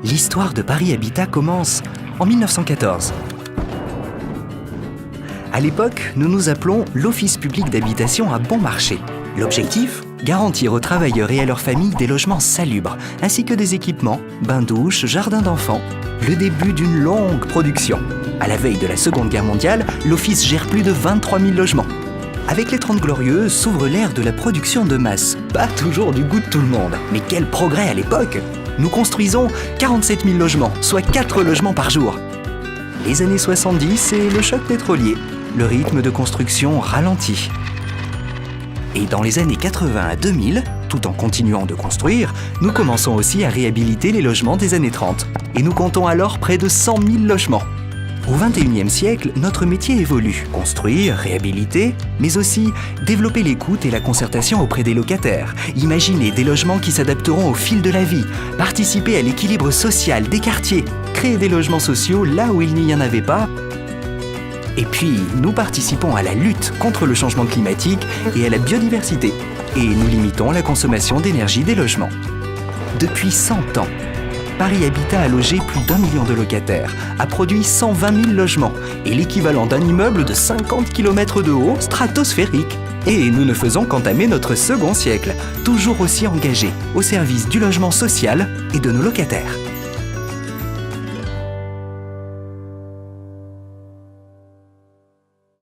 L'histoire de Paris Habitat commence en 1914. À l'époque, nous nous appelons l'Office public d'habitation à bon marché. L'objectif ? Garantir aux travailleurs et à leurs familles des logements salubres, ainsi que des équipements, bains-douches, jardins d'enfants. Le début d'une longue production. À la veille de la Seconde Guerre mondiale, l'Office gère plus de 23 000 logements. Avec les 30 Glorieuses s'ouvre l'ère de la production de masse. Pas toujours du goût de tout le monde, mais quel progrès à l'époque ! Nous construisons 47 000 logements, soit 4 logements par jour. Les années 70, c'est le choc pétrolier. Le rythme de construction ralentit. Et dans les années 80 à 2000, tout en continuant de construire, nous commençons aussi à réhabiliter les logements des années 30. Et nous comptons alors près de 100 000 logements. Au XXIe siècle, notre métier évolue. Construire, réhabiliter, mais aussi développer l'écoute et la concertation auprès des locataires. Imaginer des logements qui s'adapteront au fil de la vie. Participer à l'équilibre social des quartiers. Créer des logements sociaux là où il n'y en avait pas. Et puis, nous participons à la lutte contre le changement climatique et à la biodiversité. Et nous limitons la consommation d'énergie des logements. Depuis 100 ans, Paris Habitat a logé plus d'1 million de locataires, a produit 120 000 logements et l'équivalent d'un immeuble de 50 km de haut stratosphérique. Et nous ne faisons qu'entamer notre second siècle, toujours aussi engagés au service du logement social et de nos locataires.